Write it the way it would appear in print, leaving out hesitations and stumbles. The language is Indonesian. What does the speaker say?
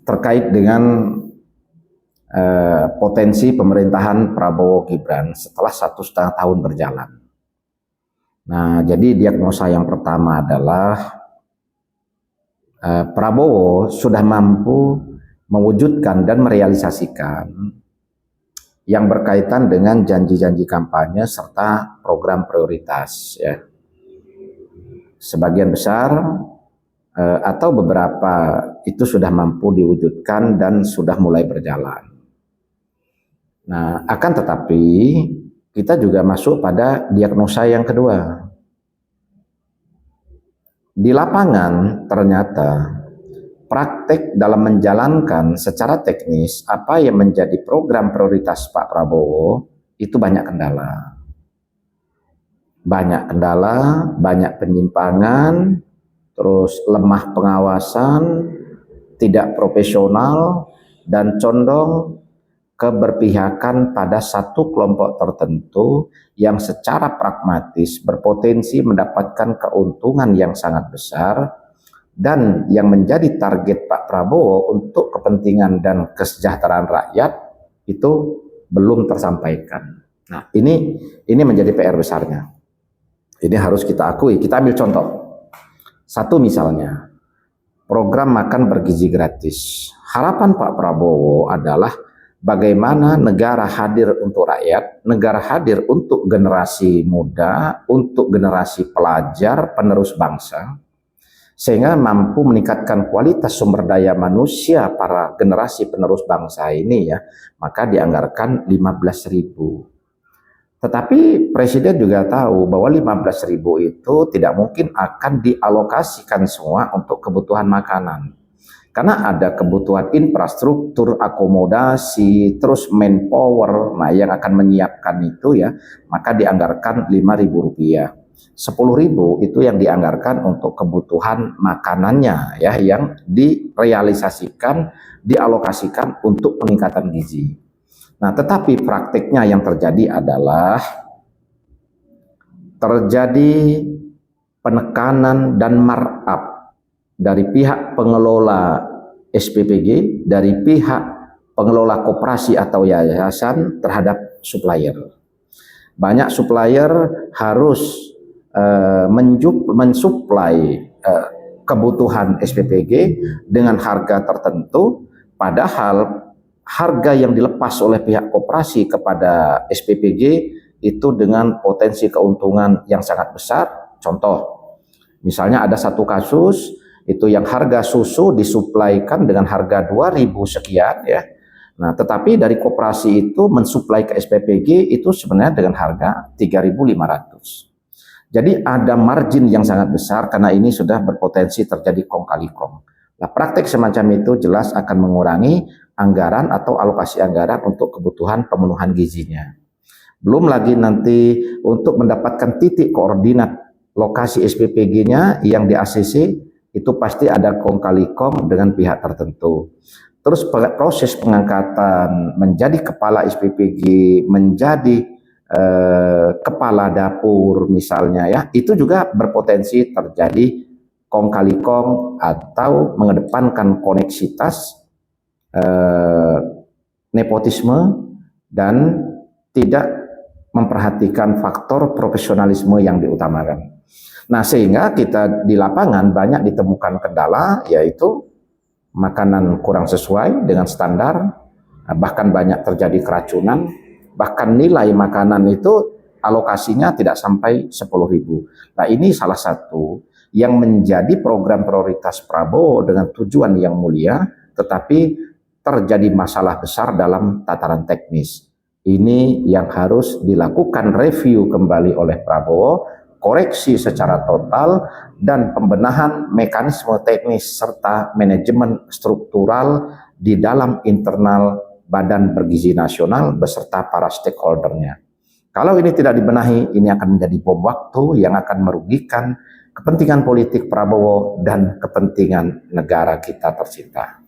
terkait dengan potensi pemerintahan Prabowo Gibran setelah 1,5 tahun berjalan. Nah, jadi diagnosa yang pertama adalah Prabowo sudah mampu mewujudkan dan merealisasikan yang berkaitan dengan janji-janji kampanye serta program prioritas, ya. Sebagian besar atau beberapa itu sudah mampu diwujudkan dan sudah mulai berjalan. Nah, akan tetapi kita juga masuk pada diagnosa yang kedua. Di lapangan ternyata praktek dalam menjalankan secara teknis apa yang menjadi program prioritas Pak Prabowo itu banyak kendala. Banyak kendala, banyak penyimpangan, terus lemah pengawasan, tidak profesional, dan condong keberpihakan pada satu kelompok tertentu yang secara pragmatis berpotensi mendapatkan keuntungan yang sangat besar dan yang menjadi target Pak Prabowo untuk kepentingan dan kesejahteraan rakyat itu belum tersampaikan. Nah, ini menjadi PR besarnya. Ini harus kita akui. Kita ambil contoh. Satu misalnya, program makan bergizi gratis. Harapan Pak Prabowo adalah bagaimana negara hadir untuk rakyat, negara hadir untuk generasi muda, untuk generasi pelajar, penerus bangsa, sehingga mampu meningkatkan kualitas sumber daya manusia para generasi penerus bangsa ini, ya, maka dianggarkan 15.000. Tetapi Presiden juga tahu bahwa 15.000 itu tidak mungkin akan dialokasikan semua untuk kebutuhan makanan. Karena ada kebutuhan infrastruktur, akomodasi, terus manpower, nah yang akan menyiapkan itu, ya, maka dianggarkan Rp5.000. 10.000 itu yang dianggarkan untuk kebutuhan makanannya, ya, yang direalisasikan, dialokasikan untuk peningkatan gizi. Nah, tetapi praktiknya yang terjadi adalah terjadi penekanan dan markup dari pihak pengelola SPPG, dari pihak pengelola koperasi atau yayasan terhadap supplier. Banyak supplier harus mensuplai kebutuhan SPPG dengan harga tertentu, padahal harga yang dilepas oleh pihak koperasi kepada SPPG itu dengan potensi keuntungan yang sangat besar. Contoh, misalnya ada satu kasus itu yang harga susu disuplaikan dengan harga 2.000 sekian, ya. Nah, tetapi dari koperasi itu mensuplai ke SPPG itu sebenarnya dengan harga 3.500. Jadi ada margin yang sangat besar karena ini sudah berpotensi terjadi kong kali kong. Nah, praktek semacam itu jelas akan mengurangi anggaran atau alokasi anggaran untuk kebutuhan pemenuhan gizinya. Belum lagi nanti untuk mendapatkan titik koordinat lokasi SPPG-nya yang di ACC itu pasti ada kong kali kong dengan pihak tertentu. Terus proses pengangkatan menjadi kepala SPPG, menjadi kepala dapur misalnya, ya, itu juga berpotensi terjadi kong kali kong atau mengedepankan koneksitas, nepotisme, dan tidak memperhatikan faktor profesionalisme yang diutamakan. Nah, sehingga kita di lapangan banyak ditemukan kendala, yaitu makanan kurang sesuai dengan standar, bahkan banyak terjadi keracunan, bahkan nilai makanan itu alokasinya tidak sampai 10.000. Nah, ini salah satu yang menjadi program prioritas Prabowo dengan tujuan yang mulia, tetapi terjadi masalah besar dalam tataran teknis. Ini yang harus dilakukan review kembali oleh Prabowo, koreksi secara total, dan pembenahan mekanisme teknis serta manajemen struktural di dalam internal Badan Bergizi Nasional beserta para stakeholdernya. Kalau ini tidak dibenahi, ini akan menjadi bom waktu yang akan merugikan kepentingan politik Prabowo dan kepentingan negara kita tercinta.